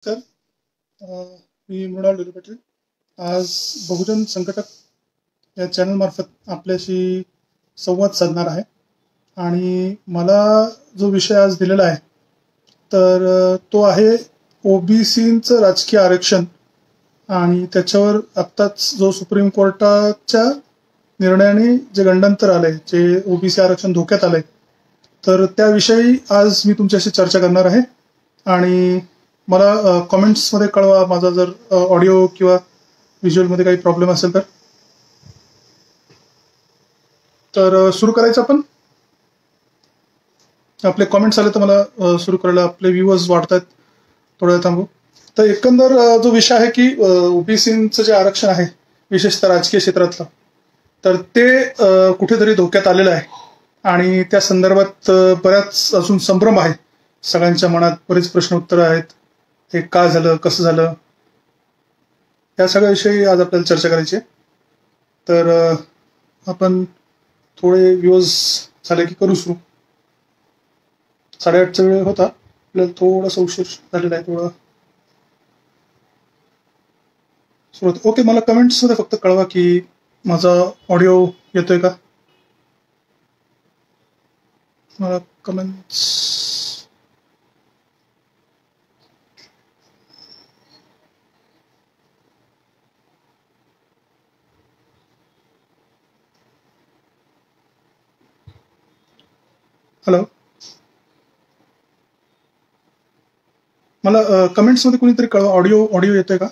Sir, मी मृणाल डोले पाटील आज बहुजन संघटक या चॅनलमार्फत आपल्याशी संवाद साधणार आहे आणि मला जो विषय आज दिलेला आहे तर तो आहे ओबीसीचं राजकीय आरक्षण आणि त्याच्यावर आत्ताच जो सुप्रीम कोर्टाच्या निर्णयाने जे गंडांतर आलंय, जे ओबीसी आरक्षण धोक्यात आलंय, तर त्याविषयी आज मी तुमच्याशी चर्चा करणार आहे. आणि मला कमेंट्समध्ये कळवा माझा जर ऑडिओ किंवा व्हिज्युअलमध्ये काही प्रॉब्लेम असेल तर सुरू करायचं आपण. आपले कमेंट्स आले तर मला सुरू करायला आपले व्ह्यूअर्स वाढतात, थोडं थांबू. तर एकंदर जो विषय आहे की ओबीसीचं जे आरक्षण आहे विशेषतः राजकीय क्षेत्रातलं, तर ते कुठेतरी धोक्यात आलेलं आहे आणि त्या संदर्भात बऱ्याच अजून संभ्रम आहे. सगळ्यांच्या मनात बरेच प्रश्न उत्तर आहेत. हे का झालं, कसं झालं, या सगळ्याविषयी आज आपल्याला चर्चा करायची आहे. तर आपण थोडे व्ह्यूज झाले की करू सुरू. 8:30चा वेळ होता, आपल्याला थोडासा उशीर झालेला आहे, थोडा सुरुवात. ओके, मला कमेंट्समध्ये फक्त कळवा की माझा ऑडिओ येतोय का. मला कमेंट्स हॅलो, मला कमेंट्समध्ये कुणीतरी कळवा ऑडिओ येतोय का.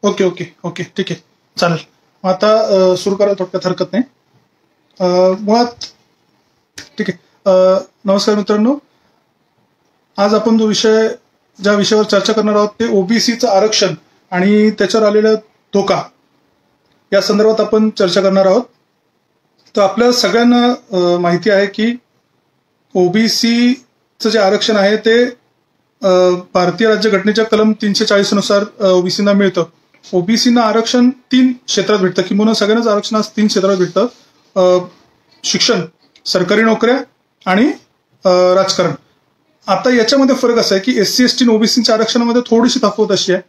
ओके ओके ओके, ठीक आहे, चालेल. आता सुरू करायला थोडक्यात हरकत नाही. मुळात ठीक आहे. नमस्कार मित्रांनो, आज आपण ज्या विषयावर चर्चा करणार आहोत ते ओबीसीचं आरक्षण आणि त्याच्यावर आलेला धोका, या संदर्भात आपण चर्चा करणार आहोत. तर आपल्या सगळ्यांना माहिती आहे की ओबीसीचं जे आरक्षण आहे ते भारतीय राज्यघटनेच्या कलम 340 नुसार ओबीसींना मिळतं. ओबीसींना आरक्षण 3 क्षेत्रात भेटतं, किंवा सगळ्यांनाच आरक्षण आज 3 क्षेत्रात भेटतं: शिक्षण, सरकारी नोकऱ्या आणि राजकारण. आता याच्यामध्ये फरक असा आहे की एससी एसटी आणि ओबीसीच्या आरक्षणामध्ये थोडीशी तफावत अशी आहे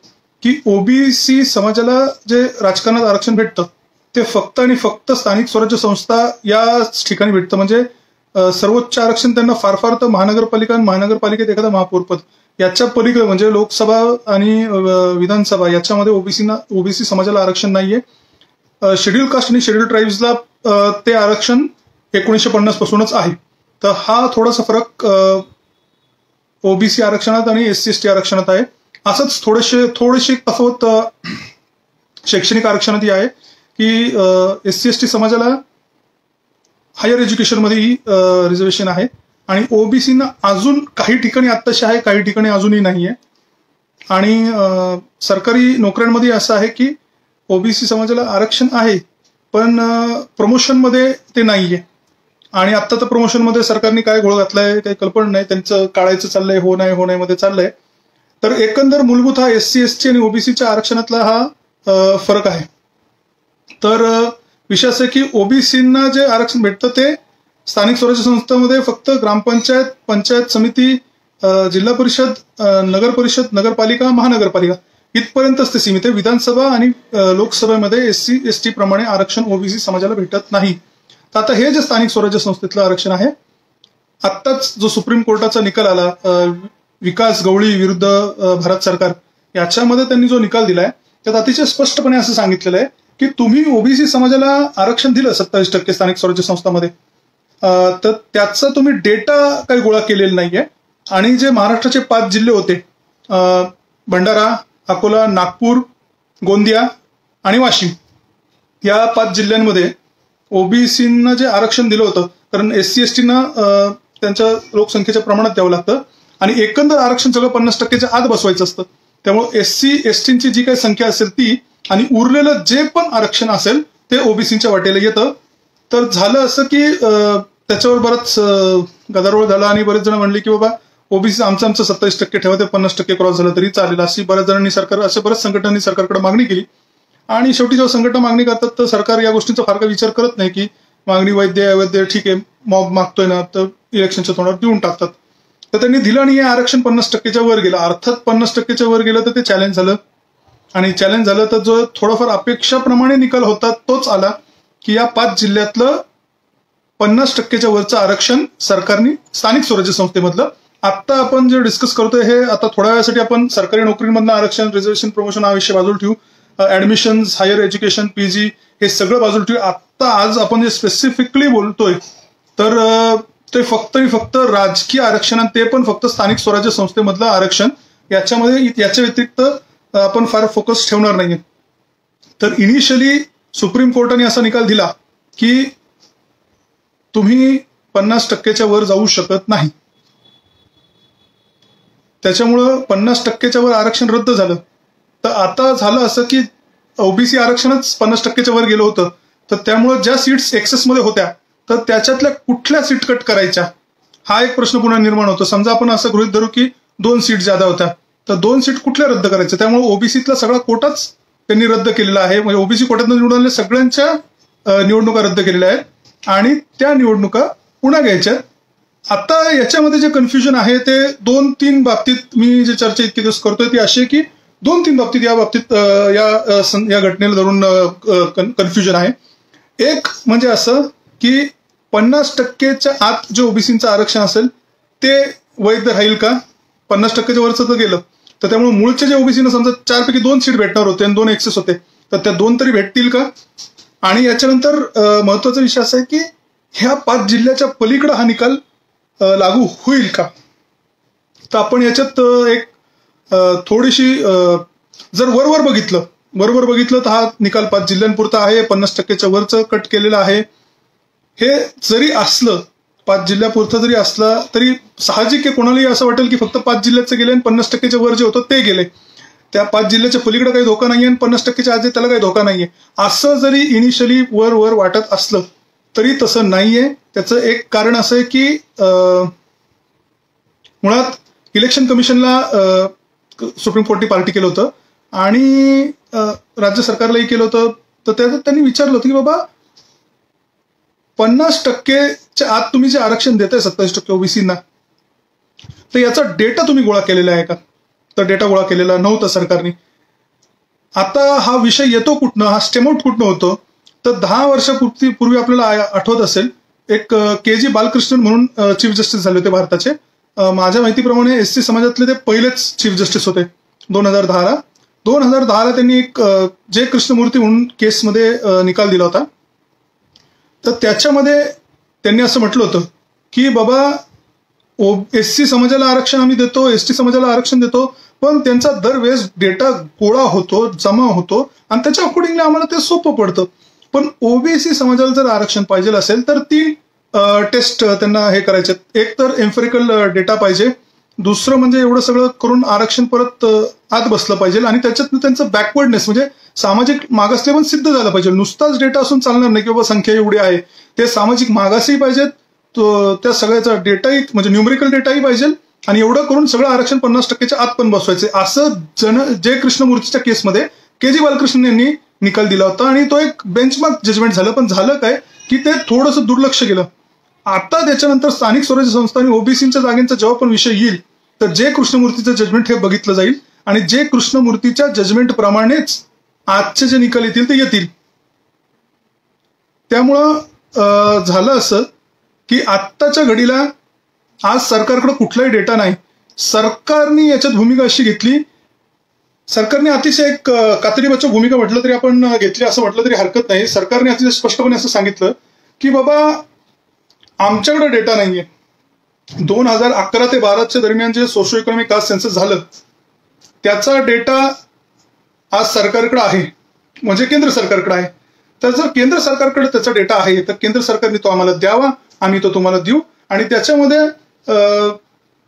की ओबीसी समाजाला जे राजकारणात आरक्षण भेटतं ते फक्त आणि फक्त स्थानिक स्वराज्य संस्था या ठिकाणी भेटतं. म्हणजे सर्वोच्च आरक्षण त्यांना फार फार तर महानगरपालिका आणि महानगरपालिकेत एखादा महापौरपद, याच्या पलीकडे म्हणजे लोकसभा आणि विधानसभा याच्यामध्ये ओबीसी समाजाला आरक्षण नाहीये. शेड्यूल कास्ट आणि शेड्यूल ट्राईब्सला ते आरक्षण 1950 पासूनच आहे. तर हा थोडासा फरक ओबीसी आरक्षणात आणि एससी एसटी आरक्षणात आहे. असंच थोडीशी तफावत शैक्षणिक आरक्षणातही आहे की एससी एसटी समाजाला हायर एज्युकेशनमध्येही रिझर्वेशन आहे आणि ओबीसीना अजून काही ठिकाणी आत्ताशी आहे, काही ठिकाणी अजूनही नाहीये. आणि सरकारी नोकऱ्यांमध्ये असं आहे की ओबीसी समाजाला आरक्षण आहे पण प्रमोशनमध्ये ते नाहीये. आणि आत्ता तर प्रमोशनमध्ये सरकारने काय घोळ घातलाय काही कल्पना नाही, त्यांचं काढायचं चाललंय, हो नाही मध्ये चाललंय. तर एकंदर मूलभूत हा एससी एसटी आणि ओबीसीच्या आरक्षणातला हा फरक आहे. तर विषय असं की ओबीसींना जे आरक्षण भेटतं ते स्थानिक स्वराज्य संस्थांमध्ये फक्त ग्रामपंचायत, पंचायत समिती, जिल्हा परिषद, नगर परिषद, नगरपालिका, महानगरपालिका इथपर्यंतच ते सीमित आहे. विधानसभा आणि लोकसभेमध्ये एससी एसटी प्रमाणे आरक्षण ओबीसी समाजाला भेटत नाही. तर आता हे जे स्थानिक स्वराज्य संस्थेतलं आरक्षण आहे, आत्ताच जो सुप्रीम कोर्टाचा निकाल आला विकास गवळी विरुद्ध भारत सरकार, याच्यामध्ये त्यांनी जो निकाल दिलाय त्यात अतिशय स्पष्टपणे असं सांगितलेलं आहे की तुम्ही ओबीसी समाजाला आरक्षण दिलं 27% स्थानिक स्वराज्य संस्थांमध्ये, तर त्याचा तुम्ही डेटा काही गोळा केलेला नाहीये. आणि जे महाराष्ट्राचे 5 जिल्हे होते, भंडारा, अकोला, नागपूर, गोंदिया आणि वाशिम, या 5 जिल्ह्यांमध्ये ओबीसींना जे आरक्षण दिलं होतं, कारण एससी एसटीना त्यांच्या लोकसंख्येच्या प्रमाणात द्यावं लागतं आणि एकंदर आरक्षण सगळं 50%च्या आत बसवायचं असतं. त्यामुळे एससी एसटीची जी काही संख्या असेल ती आणि उरलेलं जे पण आरक्षण असेल ते ओबीसीच्या वाटेला येतं. तर झालं असं की त्याच्यावर बराच गदारोळ झाला आणि बरेच जण म्हणले की बाबा ओबीसी आमचं 27% ठेवा, ते 50% क्रॉस झालं तरी चालेल, अशी बऱ्याच जणांनी बऱ्याच संघटनांनी सरकारकडे मागणी केली. आणि शेवटी जेव्हा संघटना मागणी करतात तर सरकार या गोष्टींचा फार काही विचार करत नाही की मागणी वैध अवैध, ठीक आहे, मॉब मागतोय ना तर इलेक्शनच्या तोंडावर देऊन टाकतात. तर त्यांनी दिलं आणि हे आरक्षण 50%च्या वर गेलं. अर्थात 50%च्या वर गेलं तर ते चॅलेंज झालं, आणि चॅलेंज झालं तर जो थोडाफार अपेक्षाप्रमाणे निकाल होता तोच आला की या 5 जिल्ह्यातलं 50%च्या वरचं आरक्षण सरकारने स्थानिक स्वराज्य संस्थेमधलं. आता आपण जे डिस्कस करतोय हे आता थोड्या वेळासाठी आपण सरकारी नोकरीमधलं आरक्षण, रिझर्वेशन, प्रमोशन हा विषय बाजूला ठेवू. ऍडमिशन, हायर एज्युकेशन, पीजी हे सगळं बाजूला ठेवू. आता आज आपण जे स्पेसिफिकली बोलतोय तर ते फक्त राजकीय आरक्षण, ते पण फक्त स्थानिक स्वराज्य संस्थेमधलं आरक्षण. याच्यामध्ये याच्या व्यतिरिक्त आपण फार फोकस ठेवणार नाहीये. तर इनिशियली सुप्रीम कोर्टाने असा निकाल दिला की तुम्ही 50%च्या वर जाऊ शकत नाही. त्याच्यामुळं 50%च्या वर आरक्षण रद्द झालं. तर आता झालं असं की ओबीसी आरक्षणच 50%च्या वर गेलं होतं, तर त्यामुळं ज्या सीट्स एक्सेसमध्ये होत्या तर त्याच्यातल्या कुठल्या सीट कट करायच्या हा एक प्रश्न पुन्हा निर्माण होतो. समजा आपण असं गृहीत धरू की 2 सीट ज्यादा होत्या, तर 2 सीट कुठल्या रद्द करायच्या. त्यामुळे ओबीसीतला सगळा कोटाच त्यांनी रद्द केलेला आहे. म्हणजे ओबीसी कोट्यातून निवडून आलेल्या सगळ्यांच्या निवडणुका रद्द केलेल्या आहेत आणि त्या निवडणुका पुन्हा घ्यायच्या. आता याच्यामध्ये जे कन्फ्युजन आहे ते 2-3 बाबतीत मी जे चर्चा इतके दिवस करतोय ती अशी आहे की 2-3 बाबतीत या घटनेला धरून कन्फ्युजन आहे. एक म्हणजे असं की 50%च्या आत जे ओबीसीचं आरक्षण असेल ते वैध राहील का. 50%च्या वरचं तर गेलं, तर त्यामुळे मूळचे जे ओबीसीनं समजा 4 पैकी 2 सीट भेटणार होते आणि 2 एक्सेस होते, तर त्या 2 तरी भेटतील का. आणि याच्यानंतर महत्वाचा विषय असा आहे की ह्या 5 जिल्ह्याच्या पलीकडे हा निकाल लागू होईल का. तर आपण याच्यात एक थोडीशी जर वरवर बघितलं तर हा निकाल 5 जिल्ह्यांपुरता आहे. 50%च्या वरचं कट केलेलं आहे. हे जरी असलं, 5 जिल्ह्यापुरतं जरी असलं तरी साहजिक आहे कोणालाही असं वाटेल की फक्त 5 जिल्ह्याचे गेले आणि 50%च्या वर जे होतं ते गेले. त्या 5 जिल्ह्याच्या पलीकडे काही धोका नाहीये आणि 50%च्या आज त्याला काही धोका नाहीये. असं जरी इनिशियली वर वाटत असलं तरी तसं नाहीये. त्याचं एक कारण असं आहे की मुळात इलेक्शन कमिशनला सुप्रीम कोर्टने पार्टी केलं होतं आणि राज्य सरकारलाही केलं होतं. तर त्यात त्यांनी विचारलं होतं की बाबा 50%च्या आत तुम्ही जे आरक्षण देताय 27% ओबीसींना, तर याचा डेटा तुम्ही गोळा केलेला आहे का. तर डेटा गोळा केलेला नव्हता सरकारने. आता हा विषय येतो कुठनं, हा स्टेमआउट कुठनं होतो, तर 10 वर्षापूर्वी आपल्याला आठवत असेल एक के.जी. बालकृष्णन म्हणून चीफ जस्टिस झाले होते भारताचे. माझ्या माहितीप्रमाणे एससी समाजातले ते पहिलेच चीफ जस्टिस होते 2010ला. 2010ला त्यांनी एक जे कृष्णमूर्ती म्हणून केसमध्ये निकाल दिला होता. तर त्याच्यामध्ये त्यांनी असं म्हटलं होतं की बाबा एससी समाजाला आरक्षण आम्ही देतो, एसटी समाजाला आरक्षण देतो, पण त्यांचा दरवेळेस डेटा गोळा होतो, जमा होतो आणि त्याच्या अकॉर्डिंगली आम्हाला ते सोपं पडतं. पण ओबीसी समाजाला जर आरक्षण पाहिजे असेल तर 3 टेस्ट त्यांना हे करायचे. एक तर एम्पेरिकल डेटा पाहिजे, दुसरं म्हणजे एवढं सगळं करून आरक्षण परत आत बसलं पाहिजे आणि त्याच्यात त्यांचं बॅकवर्डनेस म्हणजे सामाजिक मागासले पण सिद्ध झालं पाहिजे. नुसताच डेटा असून चालणार नाही की बाबा संख्या एवढी आहे. ते सामाजिक मागासही पाहिजेत, त्या सगळ्याचा डेटाही म्हणजे न्यूमेरिकल डेटाही पाहिजे आणि एवढं करून सगळं आरक्षण 50%च्या आत पण बसवायचे. असं जे कृष्णमूर्तीच्या केसमध्ये के.जी. बालकृष्णन यांनी निकाल दिला होता आणि तो एक बेंचमार्क जजमेंट झालं. पण झालं काय की ते थोडंसं दुर्लक्ष केलं. आता त्याच्यानंतर स्थानिक स्वराज्य संस्था आणि ओबीसीच्या जागेचा जेव्हा पण विषय येईल तर जे कृष्णमूर्तीचं जजमेंट हे बघितलं जाईल आणि जे कृष्णमूर्तीच्या जजमेंट प्रमाणेच आजचे जे निकाल येतील ते येतील. त्यामुळं झालं असं की आत्ताच्या घडीला आज सरकारकडे कुठलाही डेटा नाही. सरकारने याच्यात भूमिका अशी घेतली, सरकारने अतिशय एक कातडीबच्चा भूमिका म्हटलं तरी आपण घेतली असं म्हटलं तरी हरकत नाही. सरकारने अतिशय स्पष्टपणे असं सांगितलं की बाबा आमच्याकडे डेटा नाहीये. 2011 ते 12च्या दरम्यान जे सोशो इकॉनॉमिक कास्ट सेन्सस झालं त्याचा डेटा आज सरकारकडे आहे, म्हणजे केंद्र सरकारकडे आहे. तर जर केंद्र सरकारकडे त्याचा डेटा आहे तर केंद्र सरकारने तो आम्हाला द्यावा, आम्ही तो तुम्हाला देऊ आणि त्याच्यामध्ये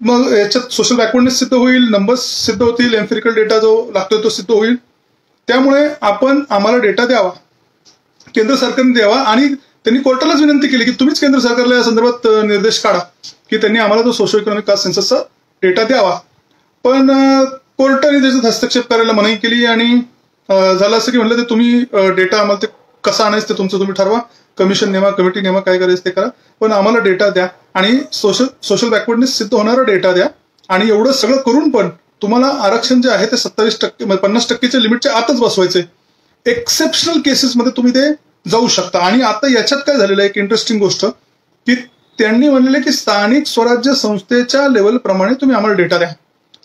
मग याच्यात सोशल बॅकवर्डनेस सिद्ध होईल, नंबर्स सिद्ध होतील, एम्पेरिकल डेटा जो लागतोय तो सिद्ध होईल. त्यामुळे आम्हाला डेटा द्यावा, केंद्र सरकारने द्यावा. आणि त्यांनी कोर्टालाच विनंती केली की तुम्हीच केंद्र सरकारला या संदर्भात निर्देश काढा की त्यांनी आम्हाला तो सोशो इकॉनॉमिक कास्ट सेन्ससचा डेटा द्यावा. पण कोर्टाने त्याच्यात हस्तक्षेप करायला मनाई केली आणि झालं असं की म्हटलं ते तुम्ही डेटा आम्हाला ते कसं आणायचं ते तुमचं तुम्ही ठरवा, कमिशन नेमा, कमिटी नेमा, काय करायचं ते करा, पण आम्हाला डेटा द्या. आणि सोशल बॅकवर्डनेस सिद्ध होणारा डेटा द्या, आणि एवढं सगळं करून पण तुम्हाला आरक्षण जे आहे ते 27% 50%च्या लिमिटच्या आतच बसवायचंय. एक्सेप्शनल केसेसमध्ये तुम्ही ते जाऊ शकता. आणि आता याच्यात काय झालेलं आहे, एक इंटरेस्टिंग गोष्ट, की त्यांनी म्हणलेलं की स्थानिक स्वराज्य संस्थेच्या लेवलप्रमाणे तुम्ही आम्हाला डेटा द्या.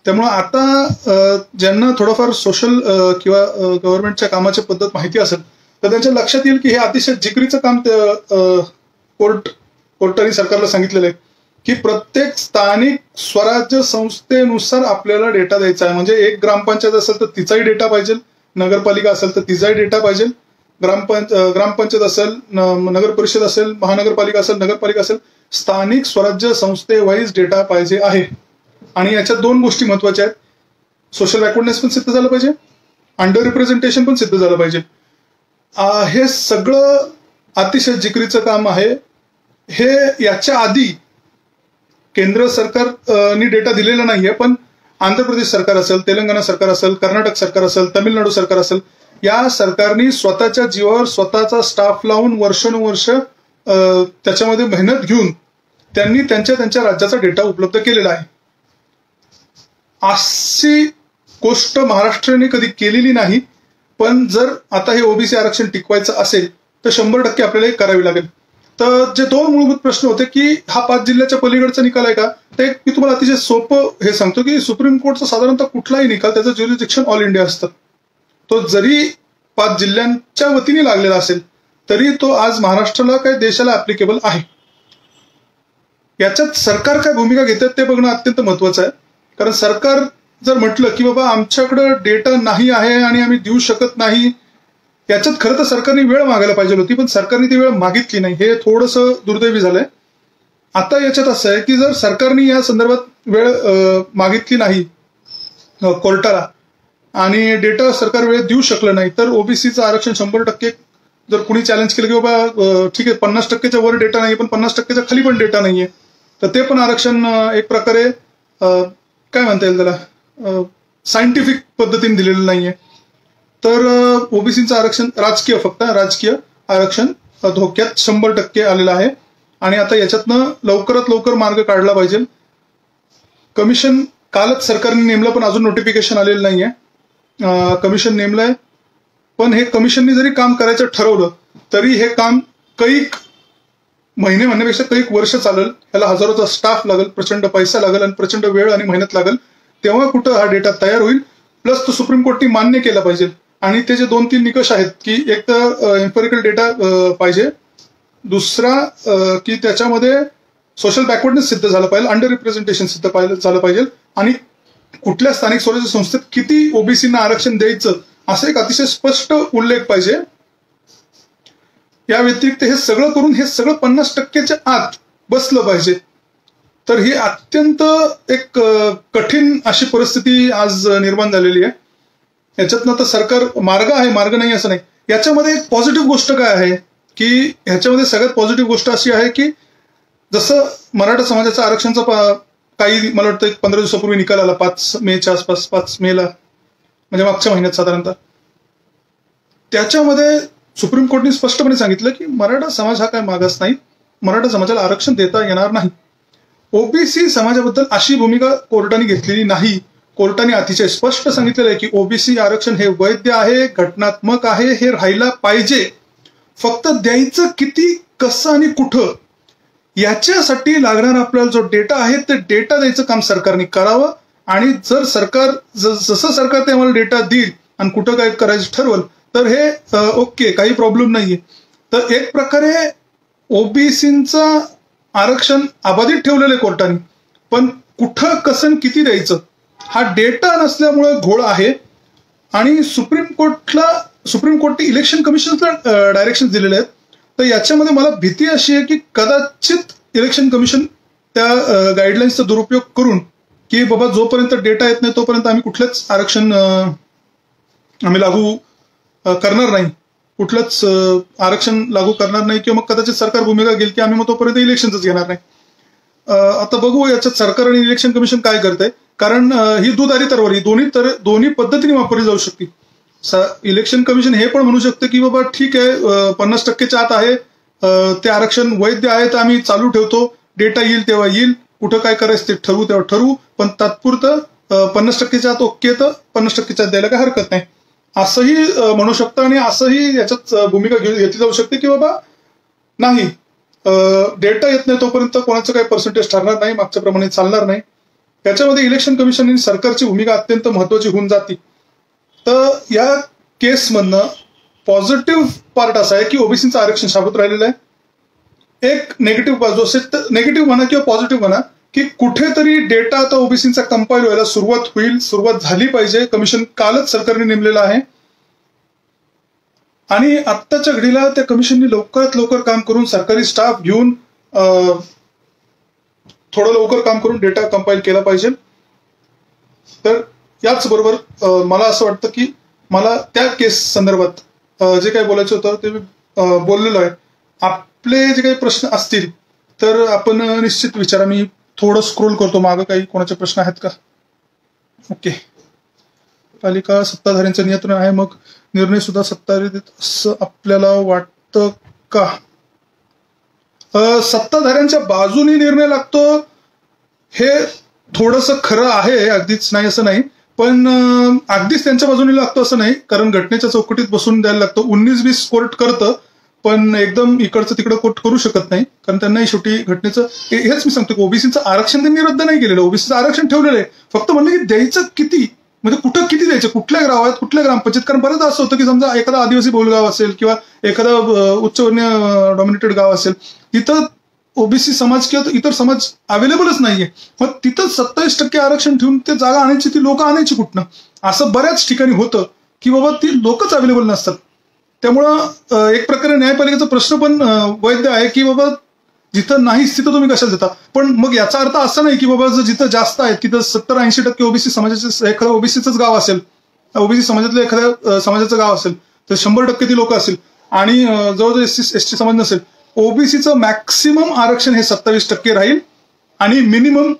त्यामुळे आता ज्यांना थोडंफार सोशल किंवा गव्हर्नमेंटच्या कामाची पद्धत माहिती असेल तर त्यांच्या लक्षात येईल की हे अतिशय जिकरीचं काम कोर्टाने सरकारला सांगितलेलं आहे की प्रत्येक स्थानिक स्वराज्य संस्थेनुसार आपल्याला डेटा द्यायचा आहे. म्हणजे एक ग्रामपंचायत असेल तर तिचाही डेटा पाहिजे, नगरपालिका असेल तर तिचाही डेटा पाहिजे, ग्रामपंचायत असेल, नगर परिषद असेल, महानगरपालिका असेल, नगरपालिका असेल, स्थानिक स्वराज्य संस्थेवाईज डेटा पाहिजे आहे. आणि याच्यात दोन गोष्टी महत्वाच्या आहेत, सोशल बॅकवर्डनेस पण सिद्ध झालं पाहिजे, अंडर रिप्रेझेंटेशन पण सिद्ध झालं पाहिजे. हे सगळं अतिशय जिकरीचं काम आहे. हे याच्या आधी केंद्र सरकारने डेटा दिलेला नाहीये, पण आंध्र प्रदेश सरकार असेल, तेलंगणा सरकार असेल, कर्नाटक सरकार असेल, तामिळनाडू सरकार असेल, या सरकारनी स्वतःच्या जीवावर स्वतःचा स्टाफ लावून वर्षानुवर्ष त्याच्यामध्ये मेहनत घेऊन त्यांनी त्यांच्या राज्याचा डेटा उपलब्ध केलेला आहे. अशी गोष्ट महाराष्ट्राने कधी केलेली नाही. पण जर आता हे ओबीसी आरक्षण टिकवायचं असेल तर 100% आपल्याला हे करावी लागेल. तर जे दोन मूलभूत प्रश्न होते की हा 5 जिल्ह्याच्या पलीकडचा निकाल आहे का, ते मी तुम्हाला अतिशय सोपं हे सांगतो की सुप्रीम कोर्टचा साधारणतः कुठलाही निकाल त्याचं ज्युरिडिक्शन ऑल इंडिया असतं. तो जरी 5 जिल्ह्यांच्या वतीने लागलेला असेल तरी तो आज महाराष्ट्राला काय देशाला ऍप्लिकेबल आहे. याच्यात सरकार काय भूमिका घेतात ते बघणं अत्यंत महत्वाचं आहे. कारण सरकार जर म्हटलं की बाबा आमच्याकडे डेटा नाही आहे आणि आम्ही देऊ शकत नाही, याच्यात खरं तर सरकारने वेळ मागायला पाहिजे होती, पण सरकारने ती वेळ मागितली नाही. हे थोडंसं दुर्दैवी झालंय. आता याच्यात असं आहे की जर सरकारने या संदर्भात वेळ मागितली नाही कोर्टाला आणि डेटा सरकार वेळेत देऊ शकलं नाही तर ओबीसीचं आरक्षण 100% जर कुणी चॅलेंज केलं की बाबा ठीक आहे 50%च्या वर डेटा नाहीये पण 50%च्या खाली पण डेटा नाहीये, तर ते पण आरक्षण एक प्रकारे काय म्हणता येईल त्याला सायंटिफिक पद्धतीने दिलेलं नाहीये. तर ओबीसीचं आरक्षण फक्त राजकीय आरक्षण धोक्यात 100% आलेलं आहे. आणि आता याच्यातनं लवकरात लवकर मार्ग काढला पाहिजे. कमिशन कालच सरकारने नेमलं पण अजून नोटिफिकेशन आलेलं नाहीये. कमिशन नेमलंय पण हे कमिशनने जरी काम करायचं ठरवलं तरी हे काम कैक महिने म्हणण्यापेक्षा कैक वर्ष चालेल. याला हजारोचा स्टाफ लागेल, प्रचंड पैसा लागेल आणि प्रचंड वेळ आणि मेहनत लागेल. तेव्हा कुठं हा डेटा तयार होईल. प्लस तो सुप्रीम कोर्टने मान्य केला पाहिजे. आणि ते जे 2-3 निकष आहेत की एक तर एम्पेरिकल डेटा पाहिजे, दुसरा की त्याच्यामध्ये सोशल बॅकवर्डनेस सिद्ध झालं पाहिजे, अंडर रिप्रेझेंटेशन सिद्ध झालं पाहिजे, आणि कुठल्या स्थानिक स्वराज्य संस्थेत किती ओबीसीना आरक्षण द्यायचं असं एक अतिशय स्पष्ट उल्लेख पाहिजे. या व्यतिरिक्त हे सगळं करून हे सगळं 50%च्या आत बसलं पाहिजे. तर ही अत्यंत एक कठीण अशी परिस्थिती आज निर्माण झालेली आहे. याच्यातनं तर सरकार मार्ग आहे, मार्ग नाही असं नाही. याच्यामध्ये एक पॉझिटिव्ह गोष्ट काय आहे की ह्याच्यामध्ये सगळ्यात पॉझिटिव्ह गोष्ट अशी आहे की जसं मराठा समाजाचा आरक्षणचा काही मला वाटतं 15 दिवसापूर्वी निकाल आला 5 मेच्या आसपास, 5 मेला म्हणजे मागच्या महिन्यात साधारणतः. त्याच्यामध्ये सुप्रीम कोर्टने स्पष्टपणे सांगितलं की मराठा समाज हा काय मागास नाही, मराठा समाजाला आरक्षण देता येणार नाही. ओबीसी समाजाबद्दल अशी भूमिका कोर्टाने घेतलेली नाही. कोर्टाने अतिशय स्पष्ट सांगितलेलं आहे की ओबीसी आरक्षण हे वैध आहे, घटनात्मक आहे, हे राहायला पाहिजे. फक्त द्यायचं किती, कसं आणि कुठं याच्यासाठी लागणारा आपल्याला जो डेटा आहे ते डेटा द्यायचं काम सरकारने करावं. आणि जर सरकार जसं सरकार ते आम्हाला डेटा देईल आणि कुठं काय करायचं ठरवल तर हे ओके, काही प्रॉब्लेम नाहीये. तर एक प्रकारे ओबीसीचं आरक्षण अबाधित ठेवलेलं आहे कोर्टाने, पण कुठं कसं किती द्यायचं हा डेटा नसल्यामुळे घोळ आहे. आणि सुप्रीम कोर्टने इलेक्शन कमिशनला डायरेक्शन दिलेले आहेत. तर याच्यामध्ये मला भीती अशी आहे की कदाचित इलेक्शन कमिशन त्या गाईडलाईन्सचा दुरुपयोग करून की बाबा जोपर्यंत डेटा येत नाही तोपर्यंत आम्ही कुठलंच आरक्षण आम्ही लागू करणार नाही, कुठलंच आरक्षण लागू करणार नाही, किंवा मग कदाचित सरकार भूमिका घेईल की आम्ही मग तोपर्यंत इलेक्शनच घेणार नाही. आता बघू याच्यात सरकार आणि इलेक्शन कमिशन काय करतंय. कारण ही दूध आणि तरवारी दोन्ही पद्धतीने वापरली जाऊ शकते. इलेक्शन कमिशन हे पण म्हणू शकतं की बाबा ठीक आहे 50%च्या आत आहे, ते आरक्षण वैध आहे तर आम्ही चालू ठेवतो, डेटा येईल तेव्हा येईल, कुठं काय करायचं ते ठरवू तेव्हा ठरवू, पण तात्पुरतं 50%च्या आत ओके तर 50%च्या आत द्यायला काही हरकत नाही, असंही म्हणू शकतं. आणि असंही याच्यात भूमिका घेतली जाऊ शकते की बाबा नाही, डेटा येत नाही तोपर्यंत कोणाचं काही पर्सेंटेज ठरणार नाही, मागच्या प्रमाणे चालणार नाही. त्याच्यामध्ये इलेक्शन कमिशन आणि सरकारची भूमिका अत्यंत महत्वाची होऊन जाते. तर या केसमधनं पॉझिटिव्ह पार्ट असा आहे की ओबीसीचं आरक्षण शाबूत राहिलेलं आहे. एक निगेटिव्ह बाजू असेल तर निगेटिव्ह म्हणा किंवा पॉझिटिव्ह म्हणा की कुठेतरी डेटा आता ओबीसीचा कंपाईल व्हायला सुरुवात झाली पाहिजे. कमिशन कालच सरकारने नेमलेलं आहे आणि आत्ताच्या घडीला त्या कमिशनने लवकरात लवकर काम करून सरकारी स्टाफ घेऊन थोडं लवकर काम करून डेटा कंपाईल केला पाहिजे. तर याचबरोबर मला असं वाटतं की मला त्या केस संदर्भात जे काही बोलायचं होतं ते मी बोललेलो आहे. आपले जे काही प्रश्न असतील तर आपण निश्चित विचारा. मी थोडं स्क्रोल करतो मागं, काही कोणाचे प्रश्न आहेत का? ओके. पालिका सत्ताधाऱ्यांचं नियंत्रण आहे, मग निर्णय सुद्धा सत्ताधारी देत असं आपल्याला वाटतं का? सत्ताधाऱ्यांच्या बाजूने निर्णय लागतो हे थोडंसं खरं आहे, अगदीच नाही असं नाही, पण अगदीच त्यांच्या बाजूने लागतो असं नाही, कारण घटनेच्या चौकटीत बसून द्यायला लागतो. 19-20 कोर्ट करतं, पण एकदम इकडचं तिकडं कोर्ट करू शकत नाही, कारण त्यांनाही शेवटी घटनेचं हेच मी सांगतो की ओबीसीचं आरक्षण त्यांनी रद्द नाही केलेलं, ओबीसीचं आरक्षण ठेवलेलं आहे. फक्त म्हणलं की द्यायचं किती, म्हणजे कुठं किती द्यायचं, कुठल्या गावात, कुठल्या ग्रामपंचायत. कारण बरंच असं होतं की समजा एखादा आदिवासी बहुल गाव असेल किंवा एखादं उच्चवर्णीय डॉमिनेटेड गाव असेल, तिथं ओबीसी समाज किंवा इतर समाज अवेलेबलच नाहीये, मग तिथं 27% आरक्षण ठेवून ते जागा आणायची, ती लोक आणायची कुठनं? असं बऱ्याच ठिकाणी होतं की बाबा ती लोकच अवेलेबल नसतात. त्यामुळं एक प्रकारे न्यायपालिकेचा प्रश्न पण वैध आहे की बाबा जिथं नाहीच तिथं तुम्ही कशाला देता. पण मग याचा अर्थ असा नाही की बाबा जिथं जास्त आहेत, तिथं 70-80% ओबीसी समाजाचे एखादं ओबीसीचंच गाव असेल, ओबीसी समाजातलं एखाद्या समाजाचं गाव असेल तर 100% ती लोक असेल आणि जवळजवळ एसटी समाज नसेल, ओबीसीचं मॅक्सिमम आरक्षण हे 27% राहील आणि मिनिमम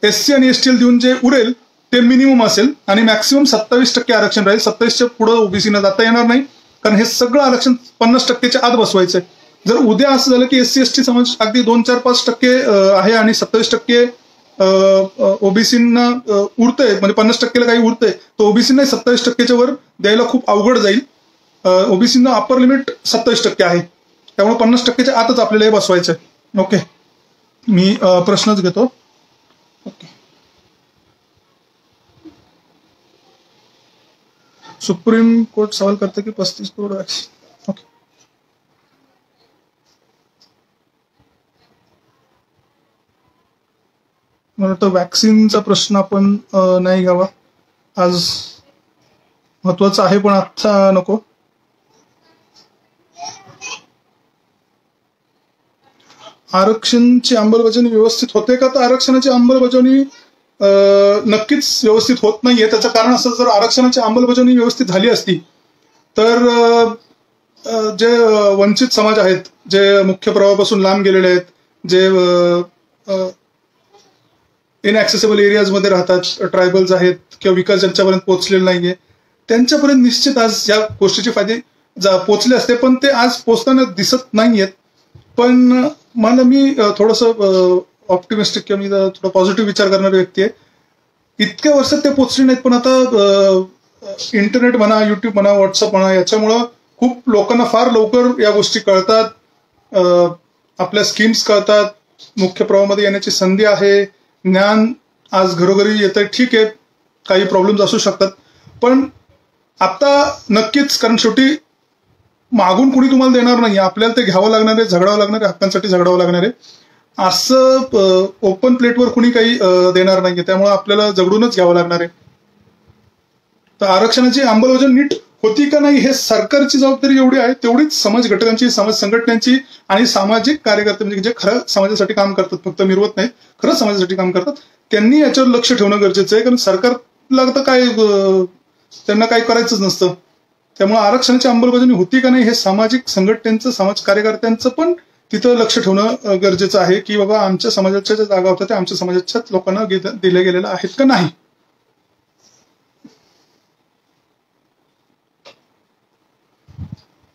एससी आणि एसटीएल देऊन जे उरेल ते मिनिमम असेल आणि मॅक्सिमम 27% आरक्षण राहील. 27च्या पुढे ओबीसीनं जाता येणार नाही, कारण हे सगळं आरक्षण 50%च्या आत बसवायचंय. जर उद्या असं झालं की एससी एसटी समाज अगदी 2-4-5% आहे आणि 27% ओबीसींना उरतंय, म्हणजे 50%ला काही उरतंय, तर ओबीसींना 27%च्या वर द्यायला खूप अवघड जाईल. ओबीसींना अप्पर लिमिट 27% आहे, त्यामुळे 50%च्या आतच आपल्याला हे बसवायचंय. ओके, मी प्रश्नच घेतो. ओके. सुप्रीम कोर्ट सवाल करते की 35 करोड वॅक्सिन. ओके. मला वाटतं वॅक्सिनचा प्रश्न आपण नाही घ्यावा आज, महत्वाचं आहे पण आता नको. आरक्षणाची अंमलबजावणी व्यवस्थित होते का? तर आरक्षणाची अंमलबजावणी नक्कीच व्यवस्थित होत नाहीये. त्याचं कारण असं, जर आरक्षणाची अंमलबजावणी व्यवस्थित झाली असती तर जे वंचित समाज आहेत, जे मुख्य प्रवाहापासून लांब गेलेले आहेत, जे इनॲक्सेसिबल एरियाजमध्ये राहतात, ट्रायबल्स आहेत किंवा विकास ज्यांच्यापर्यंत पोहोचलेला नाहीये, त्यांच्यापर्यंत निश्चित आज या गोष्टीचे फायदे पोहोचले असते, पण ते आज पोहोचताना दिसत नाहीयेत. पण मला मी थोडंसं ऑप्टिमिस्टिक किंवा मी थोडा पॉझिटिव्ह विचार करणारी व्यक्ती आहे. इतक्या वर्षात ते पोहोचले नाहीत, पण आता इंटरनेट म्हणा, युट्यूब म्हणा, व्हॉट्सअप म्हणा, याच्यामुळं खूप लोकांना फार लवकर या गोष्टी कळतात, आपल्या स्कीम्स कळतात, मुख्य प्रवाहामध्ये येण्याची संधी आहे, ज्ञान आज घरोघरी येतंय. ठीक आहे, काही प्रॉब्लेम्स असू शकतात, पण आता नक्कीच, कारण शेवटी मागून कुणी तुम्हाला देणार नाही, आपल्याला ते घ्यावं लागणार आहे, झगडावं लागणार आहे, हक्कांसाठी झगडावं लागणार आहे. असं ओपन प्लेटवर कुणी काही देणार नाहीये, त्यामुळे आपल्याला झगडूनच घ्यावं लागणार आहे. तर आरक्षणाची अंमलबजावणी नीट होती का नाही हे सरकारची जबाबदारी एवढी आहे, तेवढीच समाज घटकांची, समाज संघटनांची आणि सामाजिक कार्यकर्ते, म्हणजे जे खरं समाजासाठी काम करतात, फक्त मिरवत नाही, खरं समाजासाठी काम करतात, त्यांनी याच्यावर लक्ष ठेवणं गरजेचं आहे. कारण सरकारला तर काय, त्यांना काही करायचंच नसतं. त्यामुळे आरक्षणाची अंमलबजावणी होती का नाही हे सामाजिक संघटनांचं, समाज कार्यकर्त्यांचं पण तिथं लक्ष ठेवणं गरजेचं आहे की बाबा आमच्या समाजाच्या ज्या जागा होत्या त्या आमच्या समाजाच्याच लोकांना दिल्या गेलेल्या आहेत का नाही.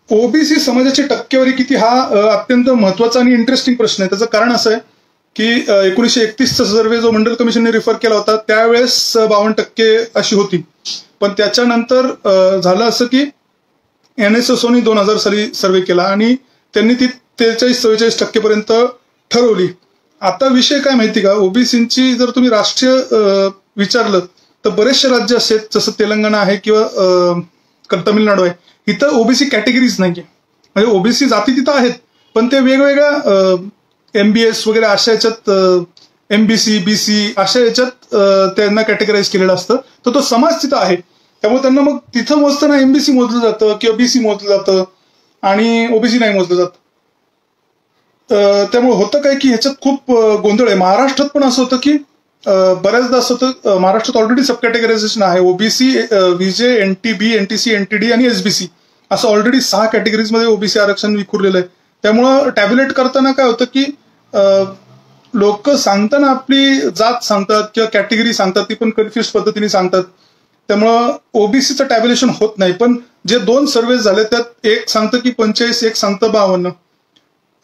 ओबीसी समाजाची टक्केवारी किती हा अत्यंत महत्वाचा आणि इंटरेस्टिंग प्रश्न आहे. त्याचं कारण असं आहे की 1931चा सर्व्हे जो मंडल कमिशनने रिफर केला होता त्यावेळेस 52% अशी होती. पण त्याच्यानंतर झालं असं की NSSOने 2000 साली सर्व्हे केला आणि त्यांनी ती 43-44% पर्यंत ठरवली. आता विषय काय माहिती का, ओबीसीची जर तुम्ही राष्ट्रीय विचारलं तर बरेचसे राज्य असे जसं तेलंगणा आहे किंवा तमिळनाडू आहे, इथं ओबीसी कॅटेगरीज नाहीये. म्हणजे ओबीसी जाती तिथं आहेत पण ते वेगवेगळ्या MBS वगैरे अशा याच्यात MBC BC अशा याच्यात त्यांना कॅटेगराईज केलेलं असतं. तर तो समाज तिथं आहे त्यामुळे त्यांना मग तिथं मोजताना MBC मोजलं जातं किंवा BC मोजलं जातं आणि ओबीसी नाही मोजलं जातं. त्यामुळे होतं काय की ह्याच्यात खूप गोंधळ आहे. महाराष्ट्रात पण असं होतं की बऱ्याचदा असं होतं, महाराष्ट्रात ऑलरेडी सब कॅटेगरायझेशन आहे. OBC VJ NTB NTC NTD आणि SBC असं ऑलरेडी 6 कॅटेगरीजमध्ये ओबीसी आरक्षण विखुरलेलं आहे. त्यामुळं टॅब्युलेट करताना काय होतं की लोक सांगताना आपली जात सांगतात किंवा कॅटेगरी सांगतात ती पण कन्फ्युज पद्धतीने सांगतात. त्यामुळं ओबीसीचं टॅब्युलेशन होत नाही. पण जे 2 सर्व्हे झाले त्यात एक सांगतं की 45, एक सांगतं 52.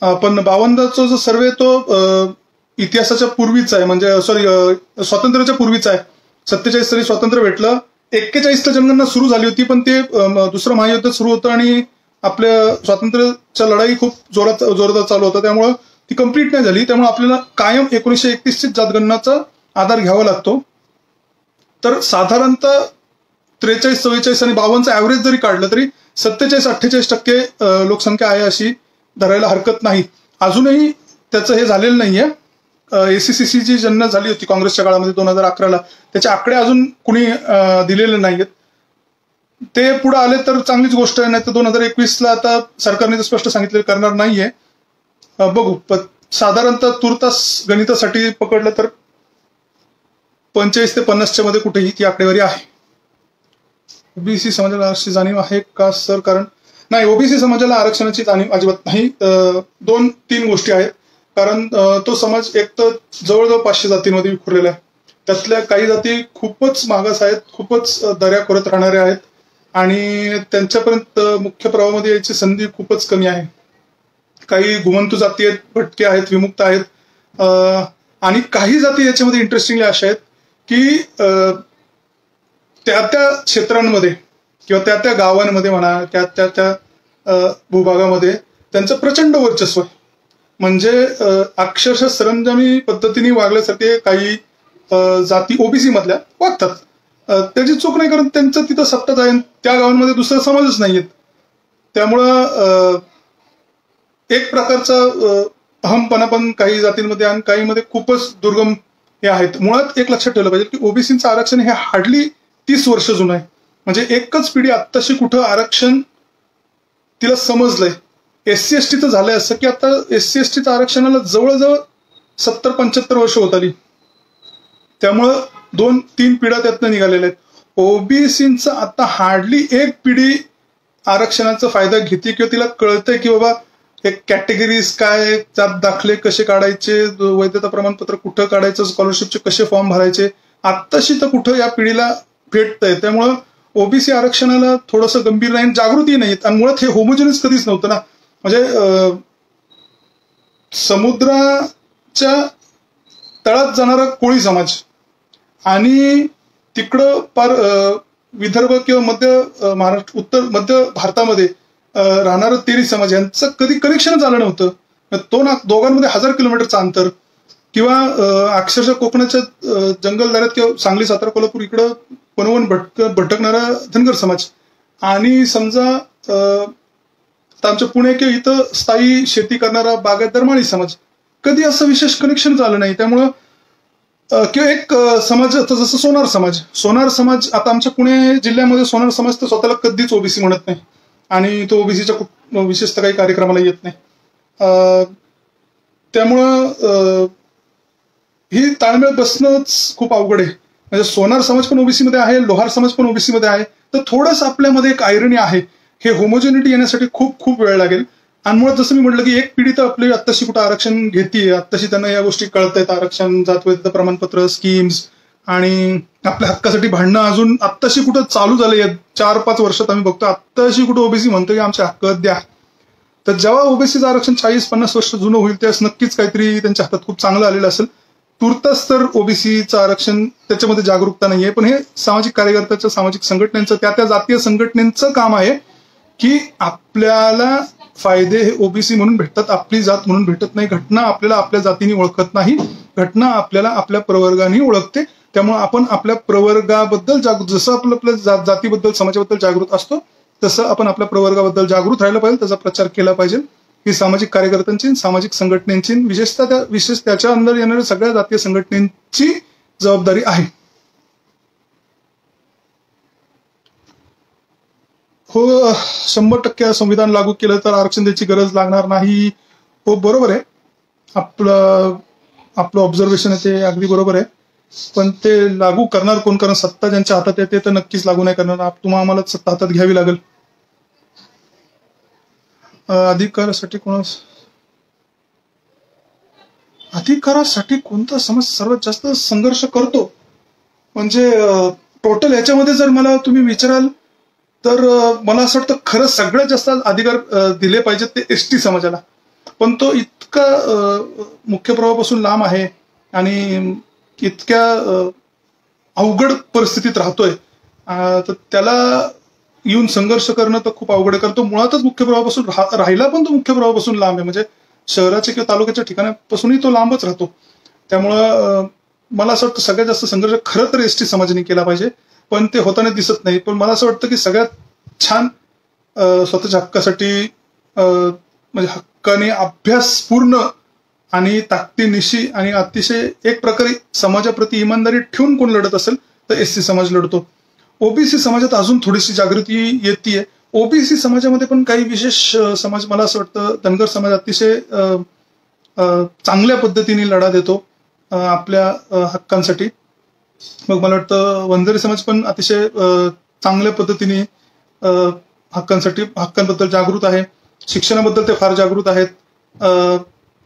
पण 52चा जो सर्व्हे तो इतिहासाच्या पूर्वीचा आहे, म्हणजे स्वातंत्र्याच्या पूर्वीचा आहे. 47 साली स्वातंत्र्य भेटलं, 41ला जनगणना सुरू झाली होती पण ते दुसरं महायुद्ध सुरू होतं आणि आपल्या स्वातंत्र्याच्या लढाई खूप जोरदार चालू होता त्यामुळं ती कम्प्लीट नाही झाली. त्यामुळे आपल्याला कायम 1931ची जातगणनाचा आधार घ्यावा लागतो. तर साधारणतः 43, 44 आणि 52चा ऍव्हरेज जरी काढलं तरी 47-48% लोकसंख्या आहे अशी धरायला हरकत नाही. अजूनही त्याचं हे झालेलं नाहीये. ACCC जी जनना झाली होती काँग्रेसच्या काळामध्ये 2011ला त्याचे आकडे अजून कुणी दिलेले नाहीयेत. ते पुढे आले तर चांगलीच गोष्ट आहे, नाही तर 2021ला आता सरकारने तर स्पष्ट सांगितलं करणार नाहीये. बघू. साधारणतः तुर्तास गणितासाठी पकडलं तर 45 ते 50च्या मध्ये कुठेही ती आकडेवारी आहे. ओबीसी समाजाला आरक्षणाची जाणीव आहे का सर? कारण नाही, ओबीसी समाजाला आरक्षणाची जाणीव अजिबात नाही. 2-3 गोष्टी आहेत. कारण तो समाज एक तर जवळजवळ 500 जातींमध्ये विखुरलेला आहे. त्यातल्या काही जाती खूपच मागास आहेत, खूपच दऱ्या खोऱ्यात राहणाऱ्या आहेत आणि त्यांच्यापर्यंत मुख्य प्रवाहामध्ये यायची संधी खूपच कमी आहे. काही घुमंतू जाती आहेत, भटके आहेत, विमुक्त आहेत आणि काही जाती याच्यामध्ये इंटरेस्टिंगली अशा आहेत की त्या क्षेत्रांमध्ये किंवा त्या गावांमध्ये म्हणा त्या भूभागामध्ये त्यांचं प्रचंड वर्चस्व आहे. म्हणजे अक्षरशः सरंजामी पद्धतीने वागल्यासारखे काही जाती ओबीसी मधल्या वागतात. त्याची चूक नाही कारण त्यांचं तिथं सत्ताच आहे, त्या गावांमध्ये दुसरा समाजच नाहीयेत. त्यामुळं एक प्रकारचा अहमपणा पण काही जातींमध्ये आणि काहीमध्ये खूपच दुर्गम हे आहेत. मुळात एक लक्षात ठेवलं पाहिजे की ओबीसीचं आरक्षण हे हार्डली 30 वर्ष जुनं आहे. म्हणजे एकच पिढी आत्ताशी कुठं आरक्षण तिला समजलंय. SC ST झालंय असं की आता SC STचं आरक्षणाला जवळजवळ 70-75 वर्ष होत आली. त्यामुळं 2-3 पिढ्या त्यातनं निघालेल्या आहेत. ओबीसीचं आता हार्डली एक पिढी आरक्षणाचा फायदा घेते किंवा तिला कळतंय की बाबा एक कॅटेगरीज काय, जात दाखले कसे काढायचे, वैधता प्रमाणपत्र कुठं काढायचं, स्कॉलरशिपचे कसे फॉर्म भरायचे, आत्ताशी तर कुठं या पिढीला भेटतंय. त्यामुळं ओबीसी आरक्षणाला थोडंसं गंभीर नाही, जागृती नाहीत आणि मुळात हे होमोजेनियस कधीच नव्हतं ना. म्हणजे समुद्राच्या तळात जाणारा कोळी समाज आणि तिकडं पार विदर्भ किंवा मध्य महाराष्ट्र मध्य भारतामध्ये राहणारं तेली समाज यांचं कधी कनेक्शनच आलं नव्हतं. दोघांमध्ये 1000 किलोमीटरचं अंतर किंवा अक्षरशः कोकणाच्या जंगलदऱ्यात किंवा सांगली, सातारा, कोल्हापूर इकडं वनवन भटकणारा धनगर समाज आणि समजा आमच्या पुणे किंवा इथं स्थायी शेती करणारा बागायतदार माळी समाज, कधी असं विशेष कनेक्शन झालं नाही. त्यामुळं किंवा एक समाज जसं सोनार समाज आता आमच्या पुणे जिल्ह्यामध्ये सोनार समाज तर स्वतःला कधीच ओबीसी म्हणत नाही आणि तो ओबीसीच्या विशेषतः काही कार्यक्रमाला येत नाही. त्यामुळं ही ताळमेळ बसणंच खूप अवघड आहे. म्हणजे सोनार समाज पण ओबीसी मध्ये आहे, लोहार समाज पण ओबीसी मध्ये आहे. तर थोडंसं आपल्यामध्ये एक आयरनी आहे. हे होमोजेनिटी येण्यासाठी खूप खूप वेळ लागेल. आणि मुळात जसं मी म्हटलं की एक पिढी तर आपली आत्ताशी कुठं आरक्षण घेते, आत्ताशी त्यांना या गोष्टी कळतायत, आरक्षण, जात वैधता प्रमाणपत्र, स्कीम्स आणि आपल्या हक्कासाठी भांडणं अजून आत्ताशी कुठं चालू झालंय. 4-5 वर्षात आम्ही बघतो आत्ताशी कुठं ओबीसी म्हणतो की आमचे हक्क द्या. तर जेव्हा ओबीसीचं आरक्षण 40-50 वर्ष जुनं होईल त्यावेळेस नक्कीच काहीतरी त्यांच्या हातात खूप चांगलं आलेलं असेल. तुर्तास तर ओबीसीचं आरक्षण त्याच्यामध्ये जागरूकता नाहीये, पण हे सामाजिक कार्यकर्त्याचं, सामाजिक संघटनांचं, त्या जातीय संघटनांचं काम आहे की आपल्याला फायदे हे ओबीसी म्हणून भेटतात, आपली जात म्हणून भेटत नाही. घटना आपल्याला आपल्या जातीने ओळखत नाही, घटना आपल्याला आपल्या प्रवर्गाने ओळखते. त्यामुळे आपण आपल्या प्रवर्गाबद्दल जागृत, जसं आपल्या जातीबद्दल, समाजाबद्दल जागृत असतो तसं आपण आपल्या प्रवर्गाबद्दल जागृत राहिलं पाहिजे, त्याचा प्रचार केला पाहिजे. ही सामाजिक कार्यकर्त्यांची, सामाजिक संघटनांची, विशेष त्याच्या अंदर येणाऱ्या सगळ्या जातीय संघटनांची जबाबदारी आहे. हो, 100% संविधान लागू केलं तर आरक्षण द्यायची गरज लागणार नाही. हो, बरोबर आहे. आपलं ऑब्झर्वेशन आहे ते अगदी बरोबर आहे. पण ते लागू करणार कोण? कारण सत्ता ज्यांच्या हातात आहे ते तर नक्कीच लागू नाही करणार. तुम्हाला आम्हाला सत्ता हातात घ्यावी लागेल. अधिकारासाठी कोणता समाज सर्वात जास्त संघर्ष करतो? म्हणजे टोटल याच्यामध्ये जर मला तुम्ही विचाराल तर मला असं वाटतं खरं सगळ्यात जास्त अधिकार दिले पाहिजेत ते एसटी समाजाला. पण तो इतका मुख्य प्रवाहापासून लांब आहे आणि इतक्या अवघड परिस्थितीत राहतोय, तर त्याला येऊन संघर्ष करणं तर खूप अवघड आहे. कारण तो मुळातच मुख्य प्रवाहापासून राहिला, पण तो मुख्य प्रवाहापासून लांब आहे. म्हणजे शहराच्या किंवा तालुक्याच्या ठिकाणापासूनही तो लांबच राहतो. त्यामुळं मला असं वाटतं सगळ्यात जास्त संघर्ष खरं तर एसटी समाजाने केला पाहिजे, पण ते होताना दिसत नाही. पण मला असं वाटतं की सगळ्यात छान स्वतःच्या हक्कासाठी म्हणजे हक्काने अभ्यासपूर्ण आणि ताकदीनिशी आणि अतिशय एक प्रकारे समाजाप्रती इमानदारी ठेवून कोण लढत असेल तर एसटी समाज लढतो. ओबीसी समाजात अजून थोडीशी जागृती येते. ओबीसी समाजामध्ये पण काही विशेष समाज, मला असं वाटतं धनगर समाज अतिशय चांगल्या पद्धतीने लढा देतो आपल्या हक्कांसाठी. मग मला वाटतं वंजारी समाज पण अतिशय चांगल्या पद्धतीने हक्कांबद्दल जागृत आहे. शिक्षणाबद्दल ते फार जागृत आहेत.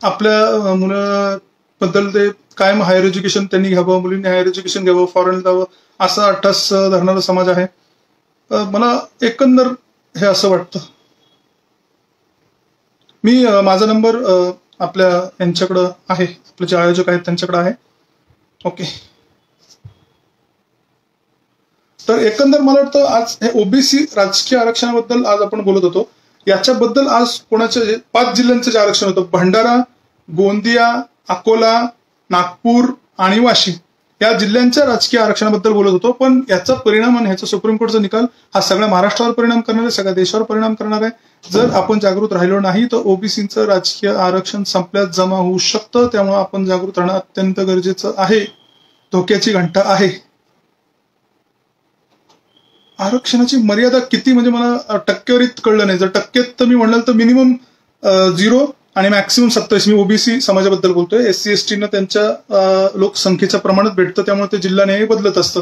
आपल्या मुलाबद्दल ते कायम हायर एज्युकेशन त्यांनी घ्यावं, मुलींनी हायर एज्युकेशन घ्यावं, फॉरेन जावं असा अट्टास धरणारा समाज आहे. मला एकंदर हे असं वाटतं. माझा नंबर आपल्या यांच्याकडं आहे, आपले जे आयोजक आहेत त्यांच्याकडे आहे. ओके. तर एकंदर मला वाटतं आज हे ओबीसी राजकीय आरक्षणाबद्दल आज आपण बोलत होतो. याच्याबद्दल आज कोणाच्या 5 जिल्ह्यांचं जे आरक्षण होतं, भंडारा, गोंदिया, अकोला, नागपूर आणि वाशिम या जिल्ह्यांच्या राजकीय आरक्षणाबद्दल बोलत होतो. पण याचा परिणाम आणि ह्याचा सुप्रीम कोर्टचा निकाल हा सगळ्या महाराष्ट्रावर परिणाम करणार आहे, सगळ्या देशावर परिणाम करणार आहे. जर आपण जागृत राहिलो नाही तर ओबीसीचं राजकीय आरक्षण संपल्यात जमा होऊ शकतं. त्यामुळे आपण जागृत राहणं अत्यंत गरजेचं आहे. धोक्याची घंटा आहे. आरक्षणाची मर्यादा किती म्हणजे मला टक्केवारीत कळलं नाही. जर टक्क्यात तर मी म्हणाल तर मिनिमम 0 आणि मॅक्सिमम 27. मी ओबीसी समाजाबद्दल बोलतोय. एससी एसटीनं त्यांच्या लोकसंख्येच्या प्रमाणात भेटतं, त्यामुळे ते जिल्हा न्याय बदलत असतं.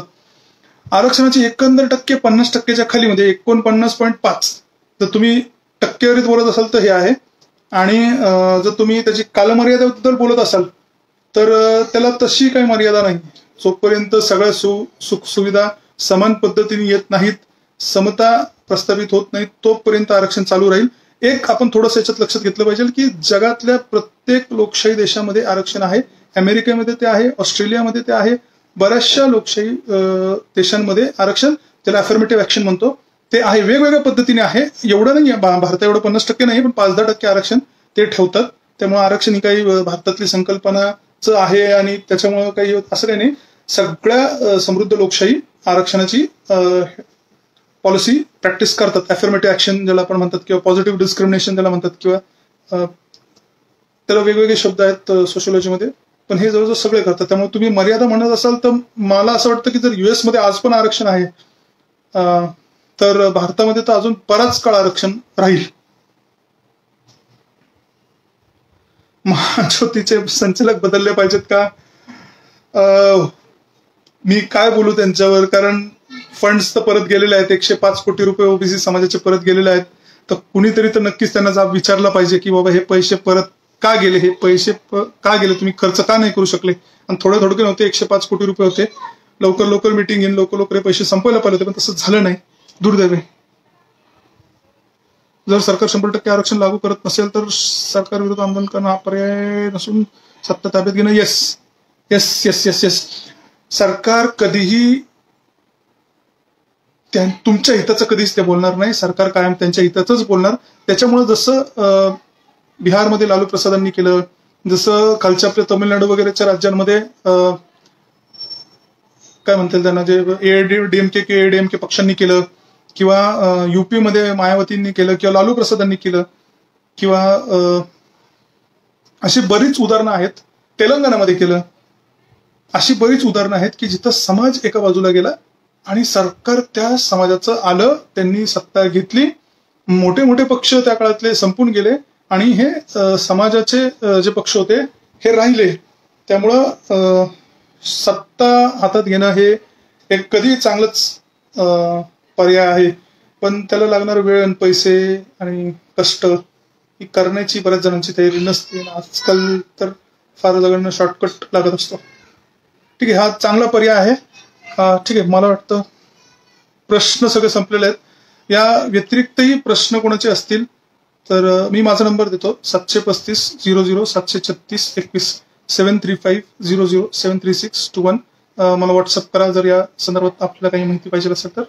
आरक्षणाची एकंदर टक्के 50%च्या खाली म्हणजे 49.5. जर तुम्ही टक्केवारीत बोलत असाल तर हे आहे. आणि जर तुम्ही त्याची कालमर्यादेबद्दल बोलत असाल तर त्याला तशी काही मर्यादा नाही. जोपर्यंत सगळ्या सुख सुविधा समान पद्धतीने येत नाहीत, समता प्रस्थापित होत नाही, तोपर्यंत आरक्षण चालू राहील. एक आपण थोडंसं याच्यात लक्षात घेतलं पाहिजे की जगातल्या प्रत्येक लोकशाही देशामध्ये आरक्षण आहे. अमेरिकेमध्ये ते आहे, ऑस्ट्रेलियामध्ये ते आहे, बऱ्याचशा लोकशाही देशांमध्ये आरक्षण, त्याला अफर्मेटिव्ह ऍक्शन म्हणतो, ते आहे. वेगवेगळ्या पद्धतीने आहे. एवढं नाही, भारतात एवढं 50% नाही, पण 5-10% आरक्षण ते ठेवतात. त्यामुळे आरक्षण ही काही भारतातली संकल्पनाच आहे आणि त्याच्यामुळे काही असं काही नाही. सगळ्या समृद्ध लोकशाही आरक्षणाची पॉलिसी प्रॅक्टिस करतात. अफर्मेटिव्ह ऍक्शन ज्याला आपण म्हणतात किंवा पॉझिटिव्ह डिस्क्रिमिनेशन ज्याला म्हणतात किंवा त्याला वेगवेगळे शब्द आहेत सोशियोलॉजीमध्ये, पण हे जवळजवळ सगळे करतात. त्यामुळे तुम्ही मर्यादा म्हणत असाल तर मला असं वाटतं की जर US मध्ये आज पण आरक्षण आहे तर भारतामध्ये तर अजून बराच काळ आरक्षण राहील. महाज्योतीचे संचालक बदलले पाहिजेत का? मी काय बोलू त्यांच्यावर, कारण फंड्स तर परत गेलेले आहेत. 105 कोटी रुपये ओबीसी समाजाचे परत गेलेले आहेत. तर कुणीतरी तर नक्कीच त्यांना जाब विचारला पाहिजे की बाबा हे पैसे परत का गेले, हे पैसे का गेले, तुम्ही खर्च का नाही करू शकले. आणि थोडे नव्हते, 105 कोटी रुपये होते. लवकर मिटिंग घेऊन लवकर हे पैसे संपवायला पाहिजे होते, पण तसं झालं नाही, दुर्दैव आहे. जर सरकार 100% आरक्षण लागू करत नसेल तर सरकार विरुद्ध आंदोलन करणं हा पर्याय नसून सत्ता ताब्यात घेणं. Yes yes yes yes yes. सरकार कधीही तुमच्या हिताचं कधीच ते बोलणार नाही. सरकार कायम त्यांच्या हिताचंच बोलणार. त्याच्यामुळे जसं बिहारमध्ये लालू प्रसादांनी केलं, जसं खालच्या आपल्या तमिळनाडू वगैरेच्या राज्यांमध्ये काय म्हणतील त्यांना, जे एडीएमके पक्षांनी केलं, किंवा युपी मध्ये मायावतींनी केलं, किंवा लालू प्रसादांनी केलं, किंवा अशी बरीच उदाहरणं आहेत. तेलंगणामध्ये केलं. अशी बरीच उदाहरणं आहेत की जिथं समाज एका बाजूला गेला आणि सरकार त्या समाजाचं आलं, त्यांनी सत्ता घेतली, मोठे मोठे पक्ष त्या काळातले संपून गेले आणि हे समाजाचे जे पक्ष होते हे राहिले. त्यामुळं सत्ता हातात घेणं हे एक कधी चांगलंच पर्याय आहे, पण त्याला लागणार वेळ आणि पैसे आणि कष्ट ही करण्याची बऱ्याच जणांची तयारी नसते. आजकाल तर फार जणांना शॉर्टकट लागत असतो. ठीक आहे, हा चांगला पर्याय आहे. ठीक आहे, मला वाटतं प्रश्न सगळे संपलेले आहेत. या व्यतिरिक्तही प्रश्न कोणाचे असतील तर मी माझा नंबर देतो 735 736 21 735 00 73621. मला व्हॉट्सअप करा जर या संदर्भात आपल्याला काही माहिती पाहिजे असेल तर.